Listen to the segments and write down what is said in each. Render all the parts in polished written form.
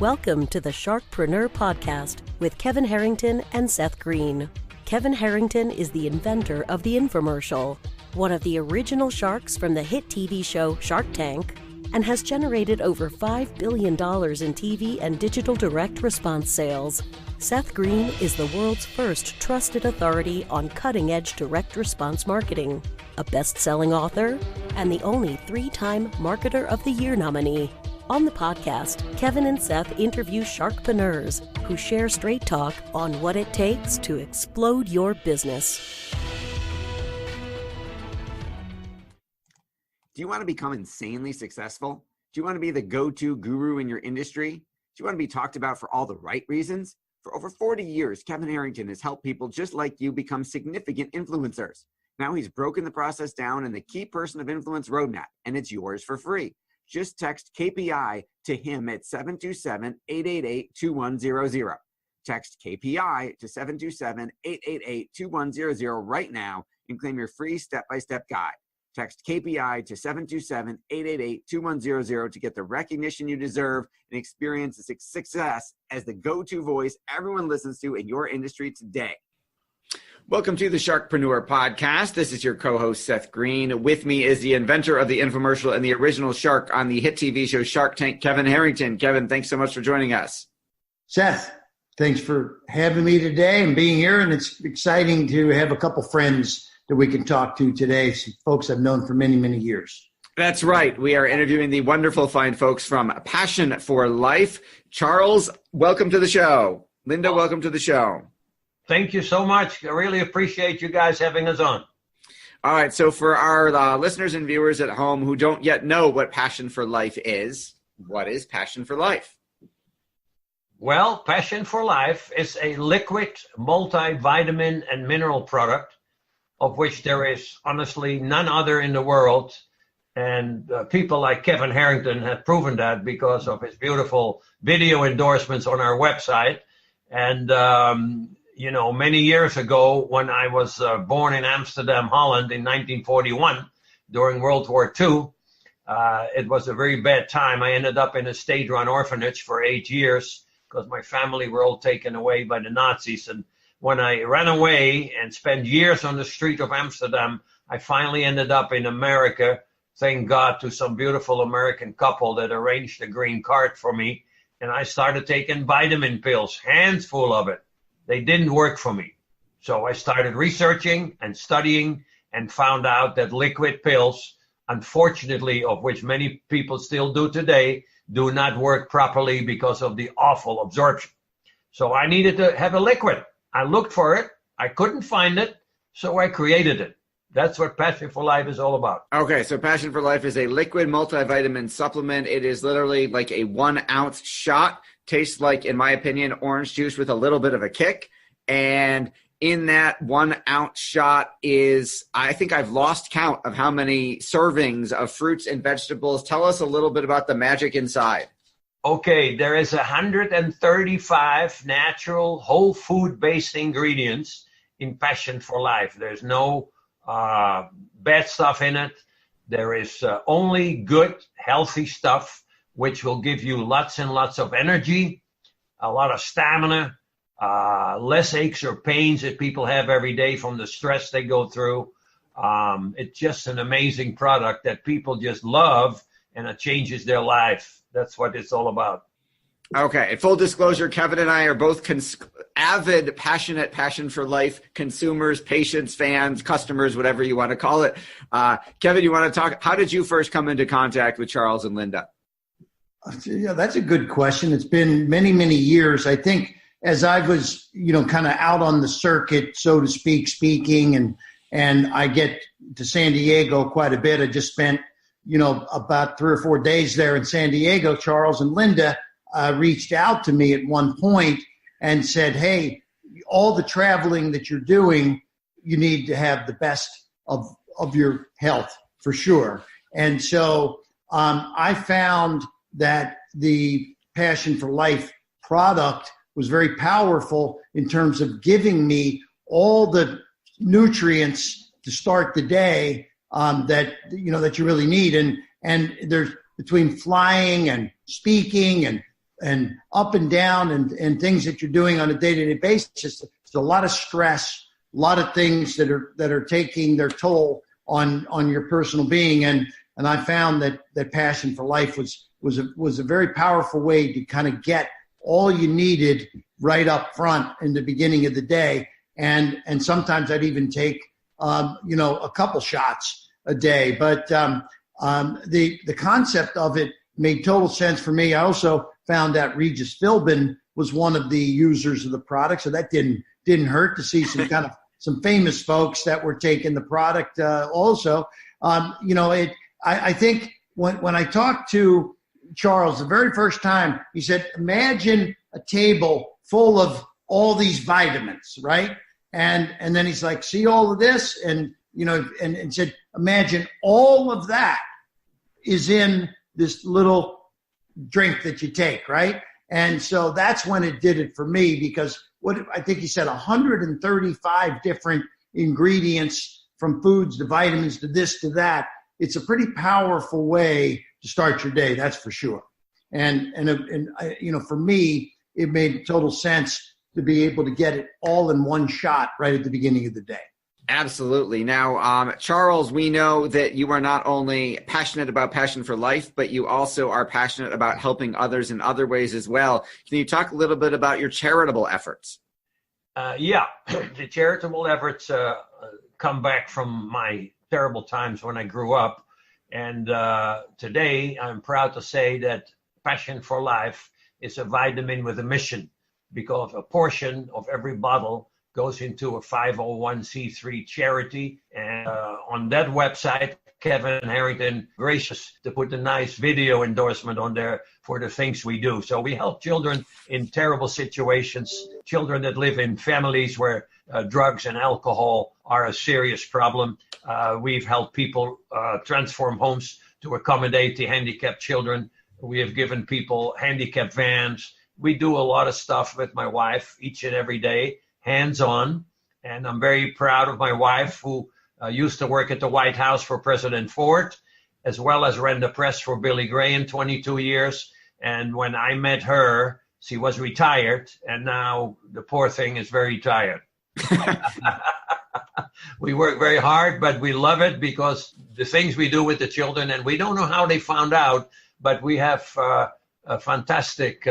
Welcome to the Sharkpreneur podcast with Kevin Harrington and Seth Greene. Kevin Harrington is the inventor of the infomercial, one of the original sharks from the hit TV show Shark Tank, and has generated over $5 billion in TV and digital direct response sales. Seth Greene is the world's first trusted authority on cutting-edge direct response marketing, a best-selling author, and the only 3-time Marketer of the Year nominee. On the podcast, Kevin and Seth interview sharkpreneurs who share straight talk on what it takes to explode your business. Do you want to become insanely successful? Do you want to be the go-to guru in your industry? Do you want to be talked about for all the right reasons? For over 40 years, Kevin Harrington has helped people just like you become significant influencers. Now he's broken the process down in the Key Person of Influence Roadmap, and it's yours for free. Just text KPI to him at 727-888-2100. Text KPI to 727-888-2100 right now and claim your free step-by-step guide. Text KPI to 727-888-2100 to get the recognition you deserve and experience the success as the go-to voice everyone listens to in your industry today. Welcome to the Sharkpreneur podcast. This is your co-host, Seth Greene. With me is the inventor of the infomercial and the original shark on the hit TV show Shark Tank, Kevin Harrington. Kevin, thanks so much for joining us. Seth, thanks for having me today and being here. And it's exciting to have a couple friends that we can talk to today, some folks I've known for many, many years. That's right. We are interviewing the wonderful fine folks from Passion for Life. Charles, welcome to the show. Linda, welcome to the show. Thank you so much. I really appreciate you guys having us on. All right. So for our listeners and viewers at home who don't yet know what Passion for Life is, what is Passion for Life? Well, Passion for Life is a liquid multivitamin and mineral product of which there is honestly none other in the world. And people like Kevin Harrington have proven that because of his beautiful video endorsements on our website. And, many years ago when I was born in Amsterdam, Holland in 1941 during World War II, it was a very bad time. I ended up in a state-run orphanage for 8 years because my family were all taken away by the Nazis. And when I ran away and spent years on the street of Amsterdam, I finally ended up in America, thank God to some beautiful American couple that arranged a green card for me. And I started taking vitamin pills, hands full of it. They didn't work for me. So I started researching and studying and found out that liquid pills, unfortunately, of which many people still do today, do not work properly because of the awful absorption. So I needed to have a liquid. I looked for it. I couldn't find it. So I created it. That's what Passion for Life is all about. Okay, so Passion for Life is a liquid multivitamin supplement. It is literally like a 1-ounce shot. Tastes like, in my opinion, orange juice with a little bit of a kick. And in that 1-ounce shot is, I think I've lost count of how many servings of fruits and vegetables. Tell us a little bit about the magic inside. Okay, there is 135 natural whole food-based ingredients in Passion for Life. There's no bad stuff in it. There is only good, healthy stuff, which will give you lots and lots of energy, a lot of stamina, less aches or pains that people have every day from the stress they go through. It's just an amazing product that people just love, and it changes their life. That's what it's all about. Okay. And full disclosure, Kevin and I are both avid, passionate Passion for Life consumers, patients, fans, customers, whatever you want to call it. Kevin, you want to talk? How did you first come into contact with Charles and Linda? Yeah, that's a good question. It's been many, many years. I think as I was, kind of out on the circuit, so to speak, speaking, and I get to San Diego quite a bit. I just spent, about 3 or 4 days there in San Diego. Charles and Linda reached out to me at one point and said, hey, all the traveling that you're doing, you need to have the best of your health for sure. And so I found that the Passion for Life product was very powerful in terms of giving me all the nutrients to start the day that you really need. And there's between flying and speaking and and up and down and things that you're doing on a day-to-day basis. It's a lot of stress, a lot of things that are taking their toll on your personal being. And I found that Passion for Life was a very powerful way to kind of get all you needed right up front in the beginning of the day. And sometimes I'd even take, a couple shots a day. But the concept of it made total sense for me. I also found that Regis Philbin was one of the users of the product, so that didn't hurt to see some famous folks that were taking the product also. I think when I talked to Charles the very first time, he said, imagine a table full of all these vitamins, right? And then he's like, see all of this? And said, imagine all of that is in this little drink that you take, right? And so that's when it did it for me, because I think he said 135 different ingredients, from foods to vitamins to this to that. It's a pretty powerful way to start your day, that's for sure. And for me, it made total sense to be able to get it all in one shot right at the beginning of the day. Absolutely. Now, Charles, we know that you are not only passionate about Passion for Life, but you also are passionate about helping others in other ways as well. Can you talk a little bit about your charitable efforts? The charitable efforts come back from my terrible times when I grew up. And today I'm proud to say that Passion for Life is a vitamin with a mission, because a portion of every bottle goes into a 501c3 charity. And on that website, Kevin Harrington gracious to put a nice video endorsement on there for the things we do. So we help children in terrible situations, children that live in families where drugs and alcohol are a serious problem. We've helped people transform homes to accommodate the handicapped children. We have given people handicap vans. We do a lot of stuff with my wife each and every day, hands-on. And I'm very proud of my wife, who used to work at the White House for President Ford, as well as ran the press for Billy Graham 22 years. And when I met her, she was retired, and now the poor thing is very tired. We work very hard, but we love it, because the things we do with the children, and we don't know how they found out, but we have fantastic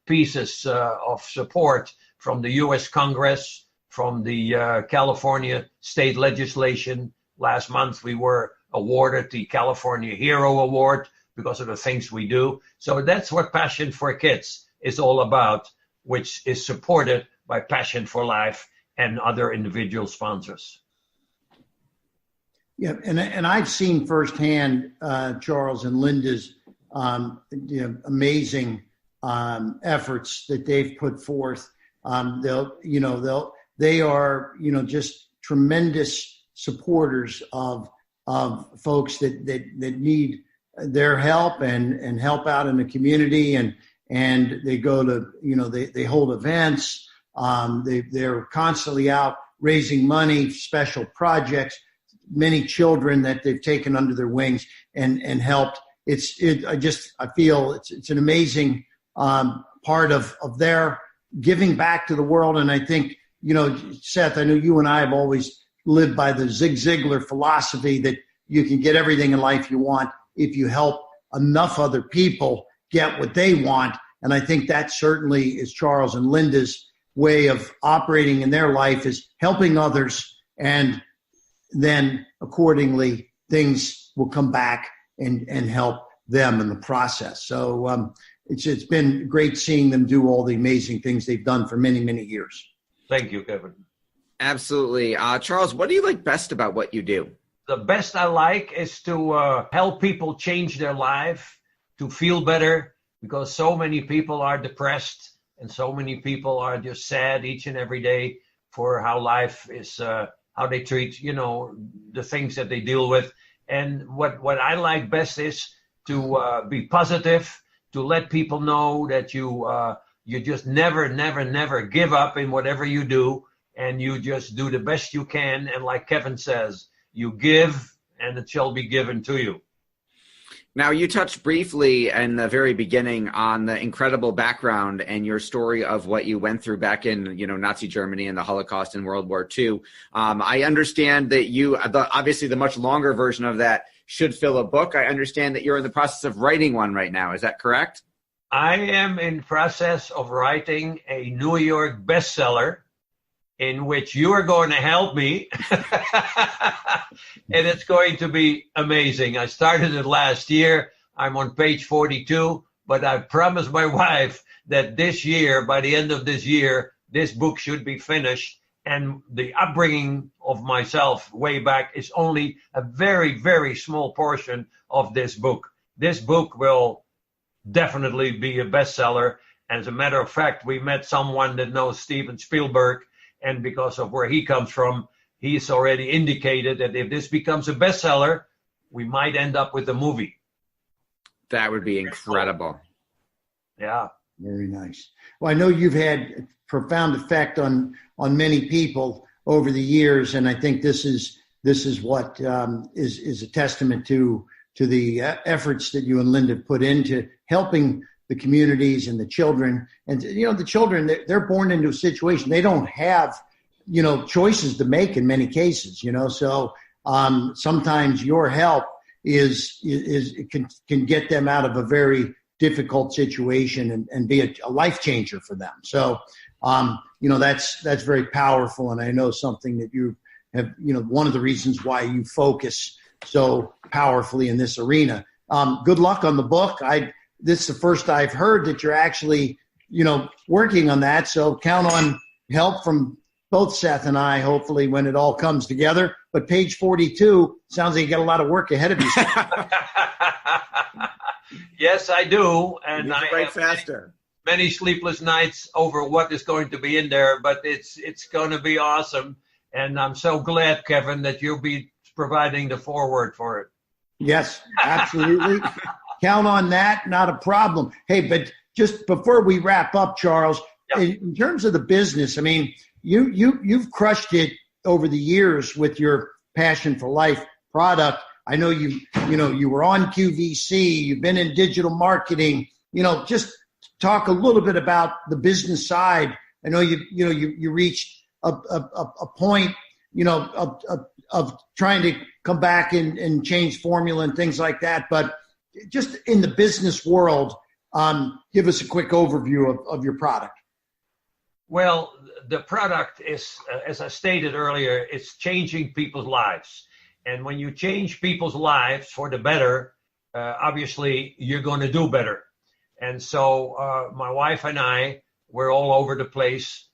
pieces of support from the U.S. Congress, from the California state legislation. Last month, we were awarded the California Hero Award because of the things we do. So that's what Passion for Kids is all about, which is supported by Passion for Life and other individual sponsors. Yeah, and I've seen firsthand Charles and Linda's amazing efforts that they've put forth. They are just tremendous supporters of folks that need their help and help out in the community, and they go to they hold events. They're constantly out raising money, special projects, many children that they've taken under their wings and helped. I feel it's an amazing part of their giving back to the world. And I think, Seth, I know you and I have always lived by the Zig Ziglar philosophy that you can get everything in life you want if you help enough other people get what they want. And I think that certainly is Charles and Linda's way of operating in their life, is helping others, and then accordingly things will come back and help them in the process. So it's been great seeing them do all the amazing things they've done for many, many years. Thank you, Kevin. Absolutely. Charles, what do you like best about what you do? The best I like is to help people change their life, to feel better, because so many people are depressed and so many people are just sad each and every day for how life is, how they treat, the things that they deal with. And what I like best is to be positive, to let people know that you just never give up in whatever you do, and you just do the best you can. And like Kevin says, you give and it shall be given to you. Now, you touched briefly in the very beginning on the incredible background and your story of what you went through back in, Nazi Germany and the Holocaust and World War II. I understand that obviously the much longer version of that should fill a book. I understand that you're in the process of writing one right now. Is that correct? I am in process of writing a New York bestseller in which you are going to help me. And it's going to be amazing. I started it last year. I'm on page 42, but I promised my wife that this year, by the end of this year, this book should be finished. And the upbringing of myself way back is only a very, very small portion of this book. This book will definitely be a bestseller. As a matter of fact, we met someone that knows Steven Spielberg, and because of where he comes from, he's already indicated that if this becomes a bestseller, we might end up with a movie. That would be incredible. Yeah. Very nice. Well, I know you've had a profound effect on many people over the years, and I think this is what is a testament to the efforts that you and Linda put into helping the communities and the children. And, the children, they're born into a situation. They don't have, choices to make in many cases, so sometimes your help can get them out of a very difficult situation and be a life changer for them. So, that's very powerful. And I know something that you have, one of the reasons why you focus so powerfully in this arena. Good luck on the book. This is the first I've heard that you're actually, working on that. So count on help from both Seth and I, hopefully, when it all comes together. But page 42 sounds like you got a lot of work ahead of you. Yes, I do. And I write have faster. Many sleepless nights over what is going to be in there, but it's going to be awesome. And I'm so glad, Kevin, that you'll be providing the foreword for it. Yes, absolutely. Count on that. Not a problem. Hey, but just before we wrap up, Charles, in terms of the business, I mean, you've crushed it over the years with your Passion for Life product. I know you were on QVC. You've been in digital marketing. Just talk a little bit about the business side. I know you reached a point of trying to come back and change formula and things like that. But just in the business world, give us a quick overview of your product. Well, the product is, as I stated earlier, it's changing people's lives. And when you change people's lives for the better, obviously you're going to do better. And so my wife and I were all over the place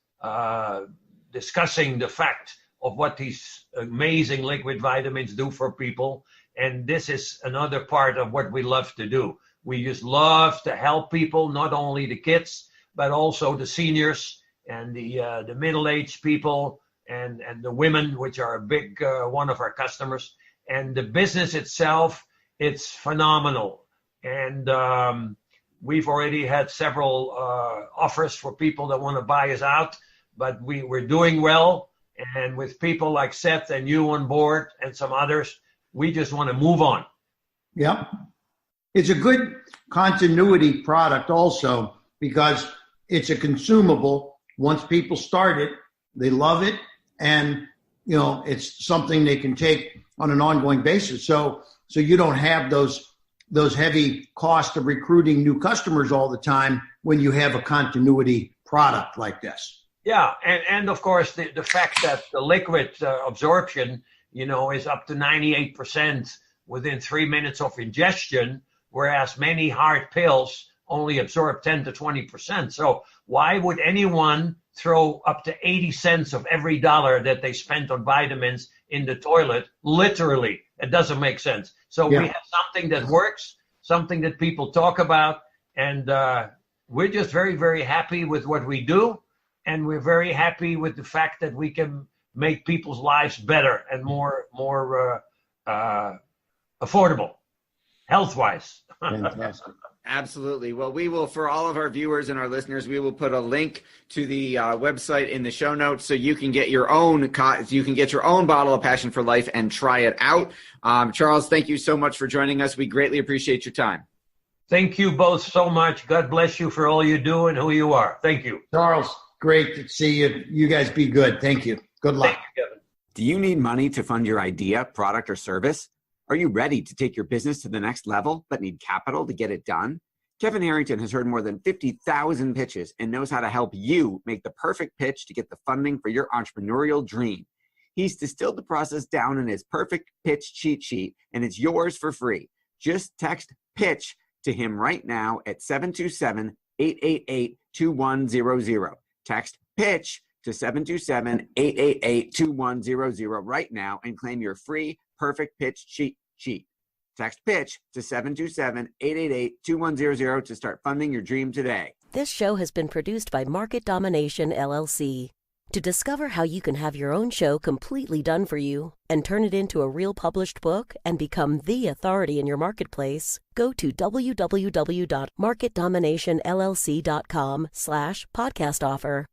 discussing the fact of what these amazing liquid vitamins do for people. And this is another part of what we love to do. We just love to help people, not only the kids, but also the seniors and the middle-aged people and the women, which are a big one of our customers. And the business itself, it's phenomenal. And we've already had several offers for people that want to buy us out, but we're doing well. And with people like Seth and you on board and some others, we just want to move on. Yeah. It's a good continuity product also because it's a consumable. Once people start it, they love it. And, it's something they can take on an ongoing basis. So you don't have those heavy costs of recruiting new customers all the time when you have a continuity product like this. Yeah. And of course, the fact that the liquid absorption, is up to 98% within 3 minutes of ingestion, whereas many hard pills only absorb 10 to 20%. So why would anyone throw up to 80 cents of every dollar that they spent on vitamins in the toilet? Literally, it doesn't make sense. So we have something that works, something that people talk about, and we're just very, very happy with what we do. And we're very happy with the fact that we can make people's lives better and more affordable, health-wise. Fantastic. Absolutely. Well, we will, for all of our viewers and our listeners, we will put a link to the website in the show notes so you can get your own bottle of Passion for Life and try it out. Charles, thank you so much for joining us. We greatly appreciate your time. Thank you both so much. God bless you for all you do and who you are. Thank you. Charles, great to see you. You guys be good. Thank you. Good luck. Thank you, Kevin. Do you need money to fund your idea, product, or service? Are you ready to take your business to the next level but need capital to get it done? Kevin Harrington has heard more than 50,000 pitches and knows how to help you make the perfect pitch to get the funding for your entrepreneurial dream. He's distilled the process down in his perfect pitch cheat sheet, and it's yours for free. Just text PITCH to him right now at 727-888-2100. Text PITCH to 727-888-2100 right now and claim your free perfect pitch cheat sheet. Text PITCH to 727-888-2100 to start funding your dream today. This show has been produced by Market Domination, LLC. To discover how you can have your own show completely done for you and turn it into a real published book and become the authority in your marketplace, go to www.marketdominationllc.com/podcast offer.